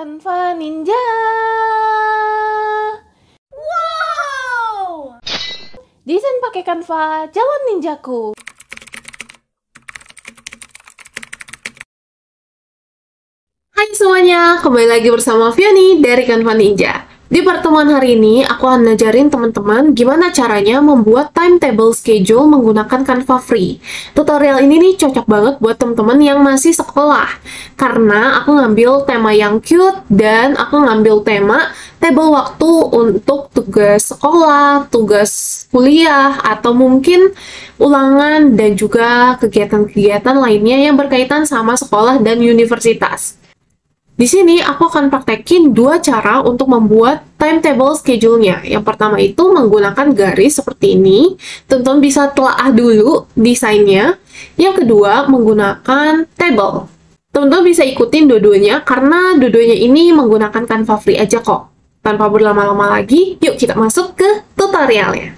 Canva Ninja. Wow! Desain pakai Canva, jalan ninjaku. Hai semuanya, kembali lagi bersama Fioni dari Canva Ninja. Di pertemuan hari ini, aku akan ngajarin teman-teman gimana caranya membuat timetable schedule menggunakan Canva Free. Tutorial ini nih cocok banget buat teman-teman yang masih sekolah. Karena aku ngambil tema yang cute, dan aku ngambil tema table waktu untuk tugas sekolah, tugas kuliah, atau mungkin ulangan, dan juga kegiatan-kegiatan lainnya yang berkaitan sama sekolah dan universitas. Di sini aku akan praktekin dua cara untuk membuat timetable schedule-nya. Yang pertama itu menggunakan garis seperti ini. Teman-teman bisa telaah dulu desainnya. Yang kedua menggunakan table. Teman-teman bisa ikutin dua-duanya karena dua-duanya ini menggunakan Canva Free aja kok. Tanpa berlama-lama lagi, yuk kita masuk ke tutorialnya.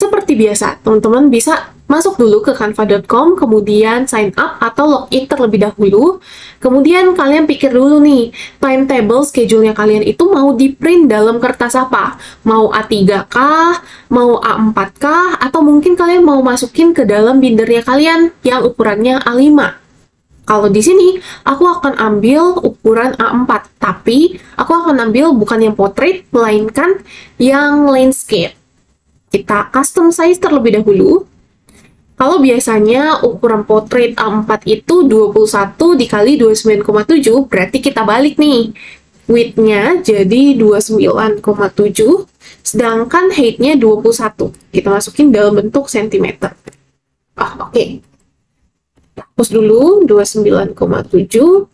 Seperti biasa, teman-teman bisa masuk dulu ke canva.com, kemudian sign up atau login terlebih dahulu. Kemudian kalian pikir dulu nih, timetable schedule-nya kalian itu mau di-print dalam kertas apa? Mau A3-kah? Mau A4-kah? Atau mungkin kalian mau masukin ke dalam bindernya kalian yang ukurannya A5? Kalau di sini, aku akan ambil ukuran A4, tapi aku akan ambil bukan yang portrait, melainkan yang landscape. Kita custom size terlebih dahulu. Kalau biasanya ukuran portrait A4 itu 21 dikali 29,7, berarti kita balik nih. Width-nya jadi 29,7, sedangkan height-nya 21. Kita masukin dalam bentuk cm. Oke. Hapus dulu 29,7,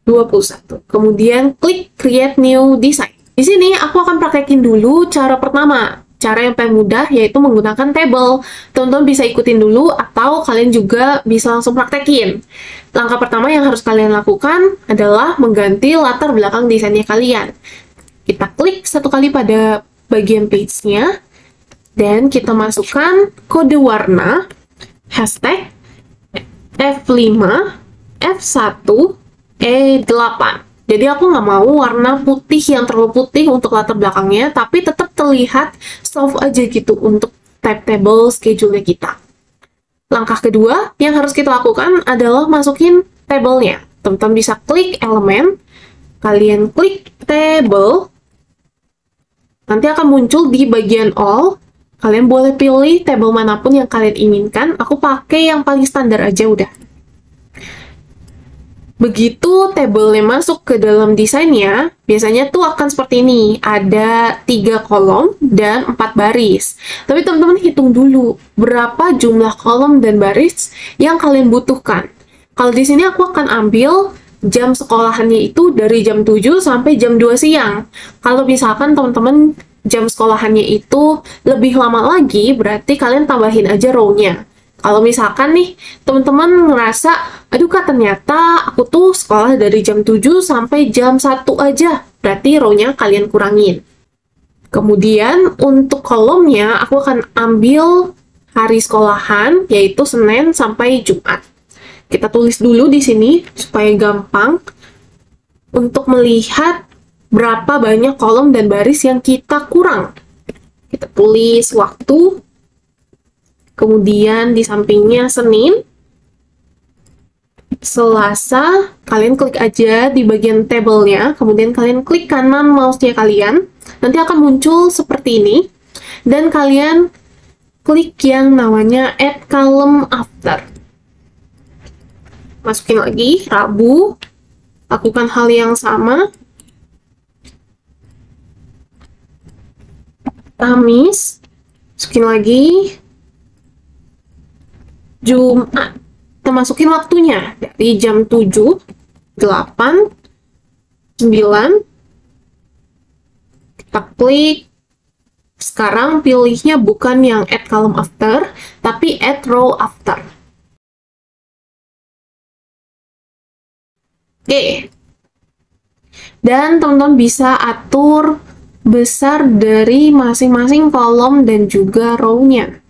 21. Kemudian klik Create New Design. Di sini aku akan praktekin dulu cara pertama. Cara yang paling mudah yaitu menggunakan table. Teman-teman bisa ikutin dulu atau kalian juga bisa langsung praktekin. Langkah pertama yang harus kalian lakukan adalah mengganti latar belakang desainnya kalian. Kita klik satu kali pada bagian page-nya, dan kita masukkan kode warna, hashtag F5, F1, E8. Jadi aku nggak mau warna putih yang terlalu putih untuk latar belakangnya, tapi tetap terlihat soft aja gitu untuk timetable schedule-nya kita. Langkah kedua yang harus kita lakukan adalah masukin table-nya. Teman-teman bisa klik elemen, kalian klik table, nanti akan muncul di bagian all. Kalian boleh pilih table manapun yang kalian inginkan. Aku pakai yang paling standar aja udah. Begitu tabelnya masuk ke dalam desainnya, biasanya tuh akan seperti ini. Ada 3 kolom dan 4 baris. Tapi teman-teman hitung dulu berapa jumlah kolom dan baris yang kalian butuhkan. Kalau di sini aku akan ambil jam sekolahannya itu dari jam 7 sampai jam 2 siang. Kalau misalkan teman-teman jam sekolahannya itu lebih lama lagi, berarti kalian tambahin aja row-nya. Kalau misalkan nih, teman-teman ngerasa, aduh kak ternyata aku tuh sekolah dari jam 7 sampai jam 1 aja, berarti row-nya kalian kurangin. Kemudian untuk kolomnya, aku akan ambil hari sekolahan, yaitu Senin sampai Jumat. Kita tulis dulu di sini, supaya gampang untuk melihat berapa banyak kolom dan baris yang kita kurang. Kita tulis waktu, kemudian di sampingnya Senin, Selasa, kalian klik aja di bagian tabelnya, kemudian kalian klik kanan mouse-nya kalian, nanti akan muncul seperti ini, dan kalian klik yang namanya Add Column After. Masukin lagi, Rabu, lakukan hal yang sama, Kamis, masukin lagi, Jumat. Kita masukin waktunya dari jam 7, 8, 9. Kita klik. Sekarang pilihnya bukan yang add column after, tapi add row after. Oke. Dan teman-teman bisa atur besar dari masing-masing kolom dan juga row-nya.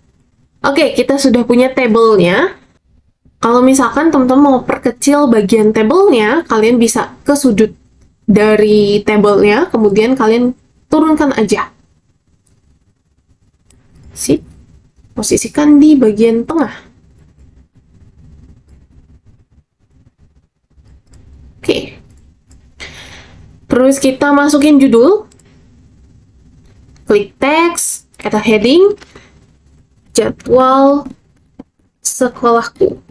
Oke, kita sudah punya table-nya. Kalau misalkan teman-teman mau perkecil bagian tabelnya, kalian bisa ke sudut dari tabelnya, kemudian kalian turunkan aja. Sip. Posisikan di bagian tengah. Oke. Terus kita masukin judul. Klik teks, add heading, jadwal sekolahku.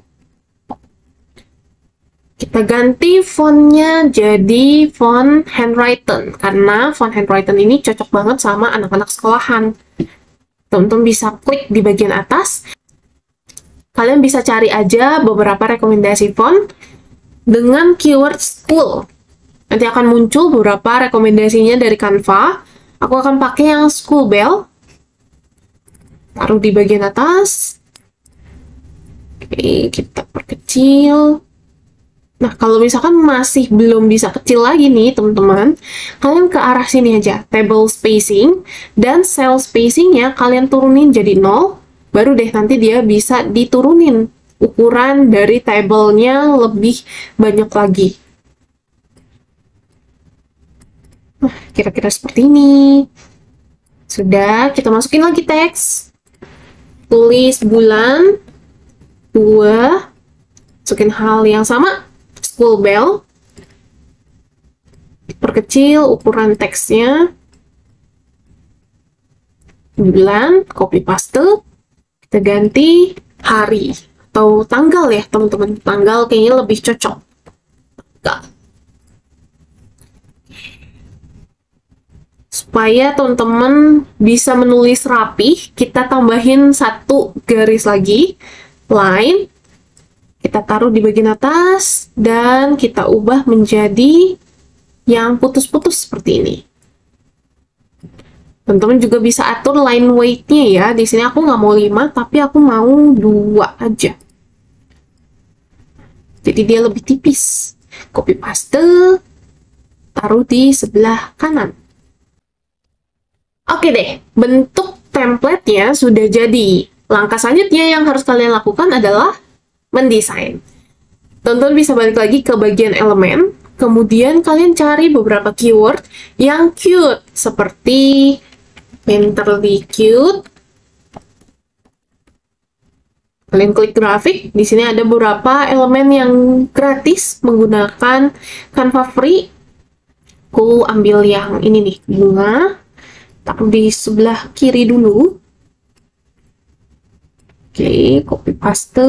Kita ganti fontnya jadi font handwritten, karena font handwritten ini cocok banget sama anak-anak sekolahan. Teman-teman bisa klik di bagian atas. Kalian bisa cari aja beberapa rekomendasi font dengan keyword school. Nanti akan muncul beberapa rekomendasinya dari Canva. Aku akan pakai yang school bell. Taruh di bagian atas. Oke, kita perkecil. Nah, kalau misalkan masih belum bisa kecil lagi nih, teman-teman, kalian ke arah sini aja, table spacing, dan cell spacingnya kalian turunin jadi 0, baru deh nanti dia bisa diturunin ukuran dari tabelnya lebih banyak lagi. Nah, kira-kira seperti ini. Sudah, kita masukin lagi teks. Tulis bulan 2, masukin hal yang sama. School bell, perkecil ukuran teksnya, bulan, copy paste, kita ganti hari atau tanggal ya teman-teman, tanggal kayaknya lebih cocok. Supaya teman-teman bisa menulis rapi, kita tambahin satu garis lagi, line. Kita taruh di bagian atas, dan kita ubah menjadi yang putus-putus seperti ini. Teman-teman juga bisa atur line weight-nya ya. Di sini aku nggak mau 5, tapi aku mau 2 aja. Jadi dia lebih tipis. Copy paste, taruh di sebelah kanan. Oke deh, bentuk template-nya sudah jadi. Langkah selanjutnya yang harus kalian lakukan adalah mendesain. Teman-teman bisa balik lagi ke bagian elemen, kemudian kalian cari beberapa keyword yang cute, seperti painterly cute. Kalian klik grafik, di sini ada beberapa elemen yang gratis menggunakan Canva free. Aku ambil yang ini nih, bunga. Taruh di sebelah kiri dulu. Oke, copy paste.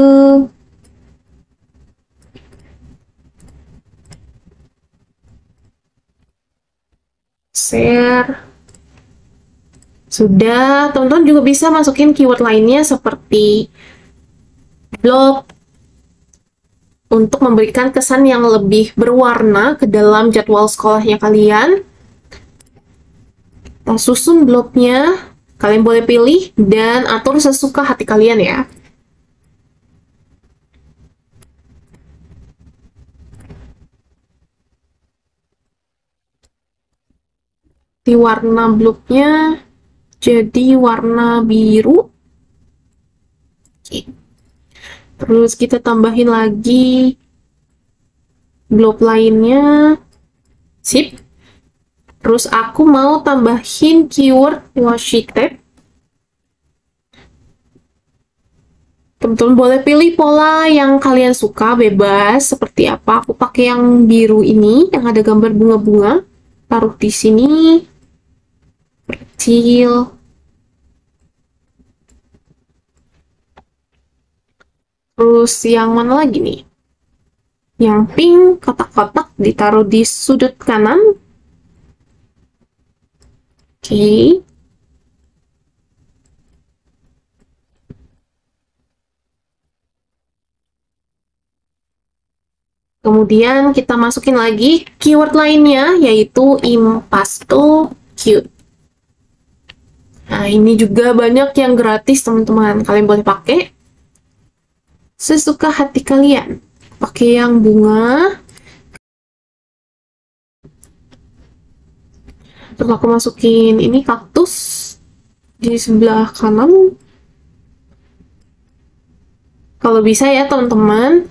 Share. Sudah, teman-teman juga bisa masukin keyword lainnya seperti blog untuk memberikan kesan yang lebih berwarna ke dalam jadwal sekolahnya kalian. Kita susun blognya, kalian boleh pilih dan atur sesuka hati kalian ya. Di warna bloknya jadi warna biru. Oke. Terus kita tambahin lagi blok lainnya. Sip. Terus aku mau tambahin keyword washi tape. Teman-teman boleh pilih pola yang kalian suka, bebas seperti apa. Aku pakai yang biru ini yang ada gambar bunga-bunga. Taruh di sini. Kecil. Terus yang mana lagi nih? Yang pink, kotak-kotak ditaruh di sudut kanan. Oke. Kemudian kita masukin lagi keyword lainnya, yaitu impasto cute. Nah, ini juga banyak yang gratis, teman-teman. Kalian boleh pakai sesuka hati kalian. Pakai yang bunga. Terus aku masukin ini kaktus di sebelah kanan. Kalau bisa ya teman-teman,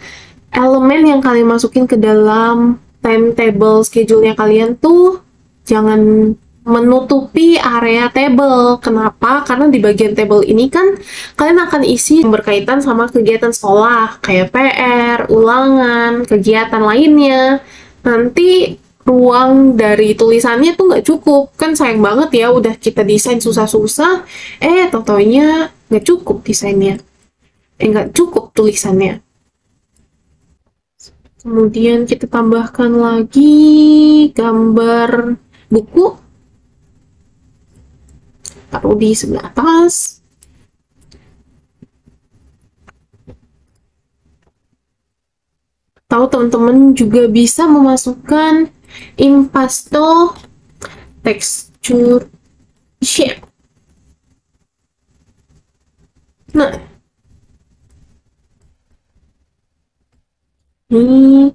elemen yang kalian masukin ke dalam timetable schedule-nya kalian tuh jangan menutupi area table. Kenapa? Karena di bagian table ini kan kalian akan isi yang berkaitan sama kegiatan sekolah, kayak PR, ulangan, kegiatan lainnya. Nanti ruang dari tulisannya tuh nggak cukup. Kan sayang banget ya, udah kita desain susah-susah, tau-taunya nggak cukup desainnya. Nggak cukup tulisannya. Kemudian kita tambahkan lagi gambar buku. Taruh di sebelah atas. Tahu teman-teman juga bisa memasukkan impasto texture shape. Nah, ini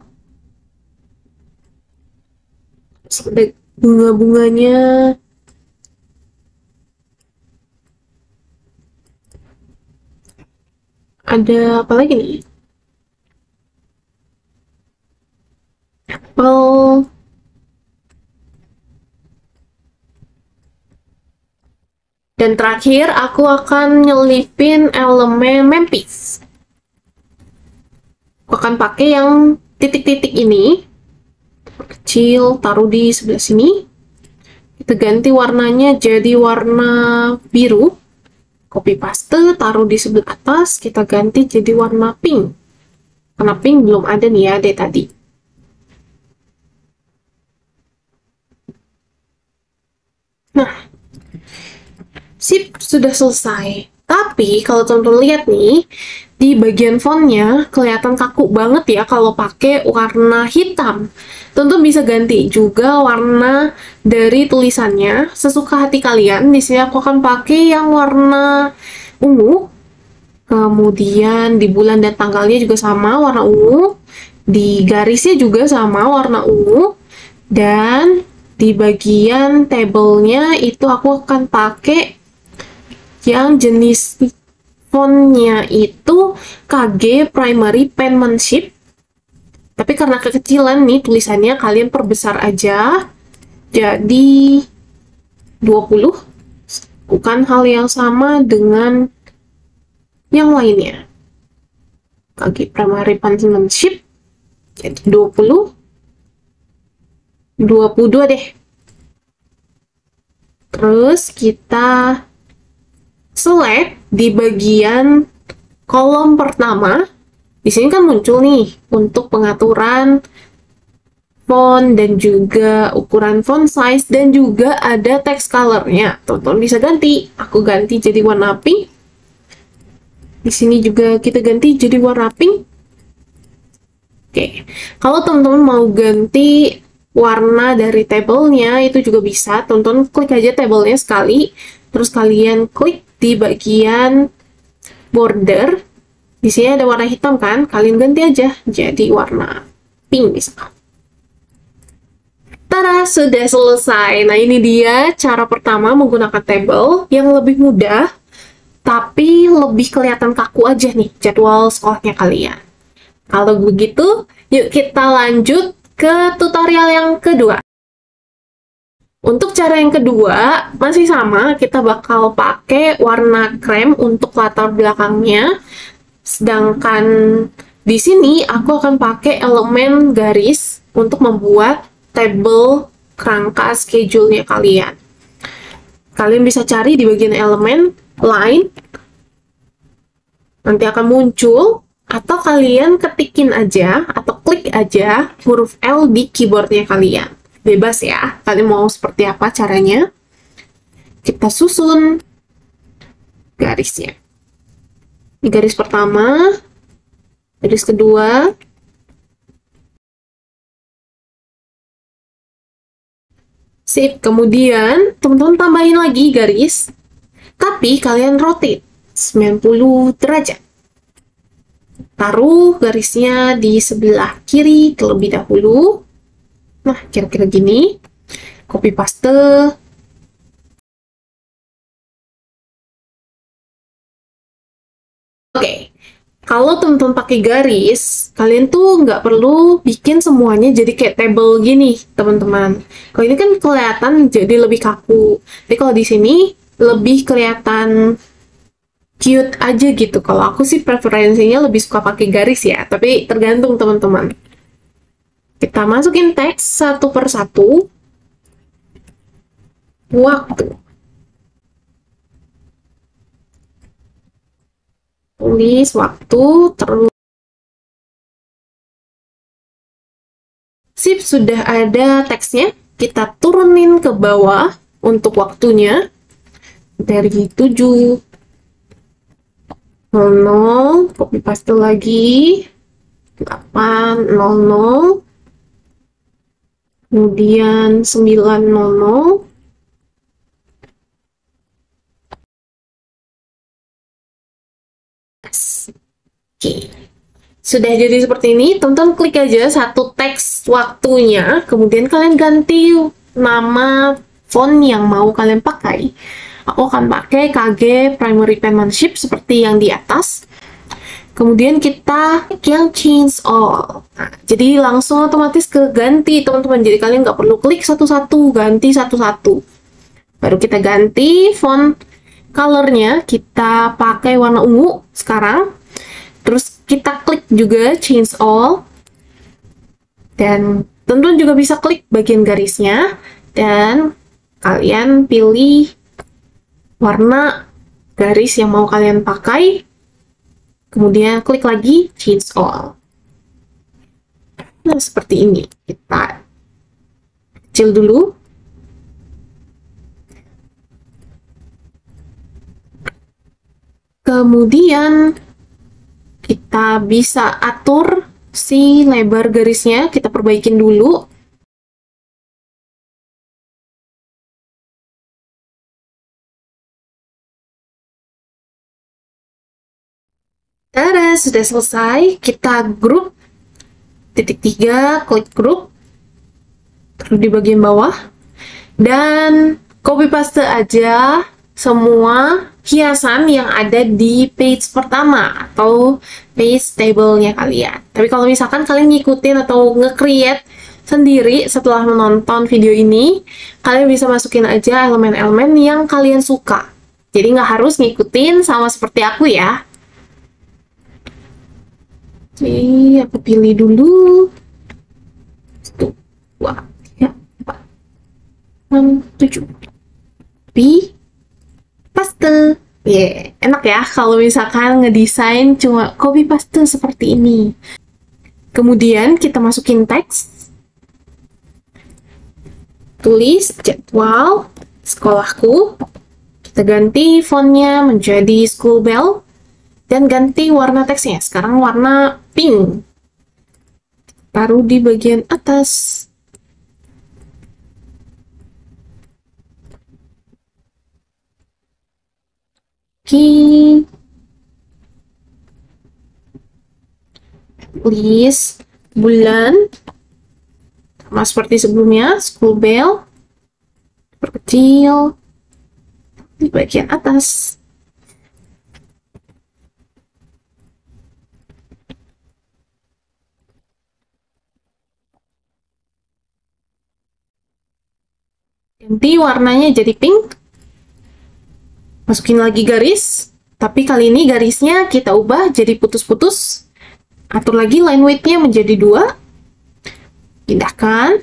ada bunga-bunganya. Ada apa lagi nih? Apple. Dan terakhir, aku akan nyelipin elemen Memphis. Aku akan pakai yang titik-titik ini. Kecil, taruh di sebelah sini. Kita ganti warnanya jadi warna biru. Copy paste, taruh di sebelah atas, kita ganti jadi warna pink. Karena pink belum ada nih ya dari tadi. Nah, sip, sudah selesai. Tapi kalau teman-teman lihat nih, di bagian fontnya kelihatan kaku banget ya kalau pakai warna hitam. Tentu bisa ganti juga warna dari tulisannya sesuka hati kalian. Di sini aku akan pakai yang warna ungu. Kemudian di bulan dan tanggalnya juga sama warna ungu. Di garisnya juga sama warna ungu. Dan di bagian tabelnya itu aku akan pakai yang jenis fontnya itu KG Primary Penmanship. Tapi karena kekecilan nih tulisannya, kalian perbesar aja. Jadi 20. Bukan hal yang sama dengan yang lainnya. KG Primary Penmanship. Jadi 20. 22 deh. Terus kita select di bagian kolom pertama. Di sini kan muncul nih untuk pengaturan font dan juga ukuran font size dan juga ada text color-nya. Teman-teman bisa ganti. Aku ganti jadi warna pink. Di sini juga kita ganti jadi warna pink. Oke. Kalau teman-teman mau ganti warna dari tabelnya itu juga bisa. Teman-teman klik aja tabelnya sekali. Terus kalian klik di bagian border. Di sini ada warna hitam kan? Kalian ganti aja jadi warna pink misalkan. Tada, sudah selesai. Nah, ini dia cara pertama menggunakan table yang lebih mudah, tapi lebih kelihatan kaku aja nih jadwal sekolahnya kalian. Kalau begitu, yuk kita lanjut ke tutorial yang kedua. Untuk cara yang kedua, masih sama, kita bakal pakai warna krem untuk latar belakangnya. Sedangkan di sini aku akan pakai elemen garis untuk membuat tabel kerangka schedule-nya kalian. Kalian bisa cari di bagian elemen line, nanti akan muncul, atau kalian ketikin aja, atau klik aja huruf L di keyboardnya kalian. Bebas ya, kalian mau seperti apa caranya. Kita susun garisnya. Ini garis pertama, garis kedua, sip. Kemudian teman-teman tambahin lagi garis, tapi kalian rotate 90 derajat. Taruh garisnya di sebelah kiri terlebih dahulu. Nah, kira-kira gini. Copy paste. Oke. Kalau teman-teman pakai garis, kalian tuh nggak perlu bikin semuanya jadi kayak table gini, teman-teman. Kalau ini kan kelihatan jadi lebih kaku. Tapi kalau di sini lebih kelihatan cute aja gitu. Kalau aku sih preferensinya lebih suka pakai garis ya, tapi tergantung teman-teman. Kita masukin teks satu per satu. Waktu. Tulis waktu, terus sip, sudah ada teksnya. Kita turunin ke bawah untuk waktunya. Dari 7.00, copy paste lagi. 8.00. Kemudian 9.00. Oke. Sudah jadi seperti ini, teman-teman klik aja satu teks waktunya, kemudian kalian ganti nama font yang mau kalian pakai. Aku akan pakai KG Primary Penmanship seperti yang di atas. Kemudian kita yang change all. Nah, jadi langsung otomatis ke ganti, teman-teman. Jadi kalian nggak perlu klik satu-satu, ganti satu-satu. Baru kita ganti font colornya, kita pakai warna ungu sekarang. Terus kita klik juga change all. Dan teman-teman juga bisa klik bagian garisnya. Dan kalian pilih warna garis yang mau kalian pakai. Kemudian klik lagi change all. Nah, seperti ini. Kita kecil dulu. Kemudian kita bisa atur si lebar garisnya, kita perbaikin dulu. Tada, sudah selesai. Kita grup, titik 3, klik grup, terus di bagian bawah, dan copy paste aja semua hiasan yang ada di page pertama atau page table-nya kalian. Tapi kalau misalkan kalian ngikutin atau nge-create sendiri setelah menonton video ini, kalian bisa masukin aja elemen-elemen yang kalian suka. Jadi nggak harus ngikutin sama seperti aku ya. Oke, aku pilih dulu. 1, 2, 3, 4, 6, 7. Paste. Enak ya kalau misalkan ngedesain cuma copy paste seperti ini. Kemudian kita masukin teks. Tulis jadwal sekolahku. Kita ganti fontnya menjadi school bell. Dan ganti warna teksnya. Sekarang warna pink. Taruh di bagian atas. Oke. Tulis bulan. Sama seperti sebelumnya, school bell. Perkecil. Di bagian atas. Ganti warnanya jadi pink. Masukin lagi garis, tapi kali ini garisnya kita ubah jadi putus-putus. Atur lagi line width-nya menjadi 2. Pindahkan.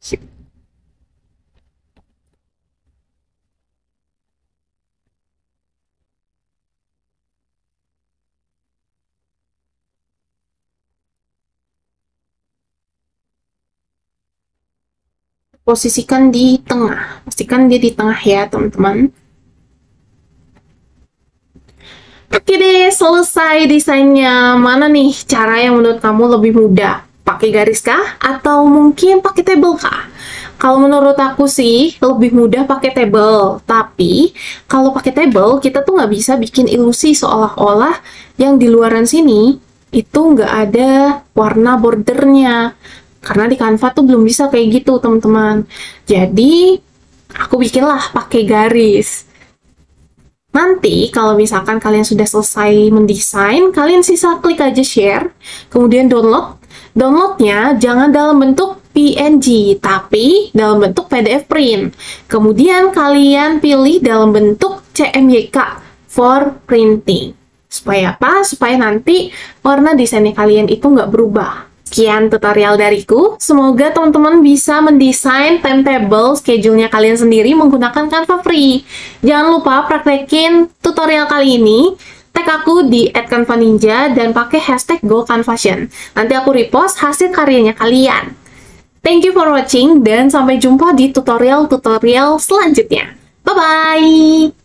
Sip. Posisikan di tengah. Pastikan dia di tengah ya, teman-teman. Oke deh, selesai desainnya. Mana nih cara yang menurut kamu lebih mudah? Pakai garis kah? Atau mungkin pakai table kah? Kalau menurut aku sih, lebih mudah pakai table. Tapi, kalau pakai table, kita tuh nggak bisa bikin ilusi seolah-olah yang di luaran sini itu nggak ada warna bordernya. Karena di Canva tuh belum bisa kayak gitu, teman-teman. Jadi, aku bikinlah pakai garis. Nanti, kalau misalkan kalian sudah selesai mendesain, kalian sisa klik aja share, kemudian download. Downloadnya jangan dalam bentuk PNG, tapi dalam bentuk PDF print. Kemudian kalian pilih dalam bentuk CMYK for printing. Supaya apa? Supaya nanti warna desainnya kalian itu nggak berubah. Sekian tutorial dariku. Semoga teman-teman bisa mendesain timetable schedule-nya kalian sendiri menggunakan Canva Free. Jangan lupa praktekin tutorial kali ini. Tag aku di @canvaninja dan pakai hashtag GoCanvasion. Nanti aku repost hasil karyanya kalian. Thank you for watching dan sampai jumpa di tutorial-tutorial selanjutnya. Bye-bye!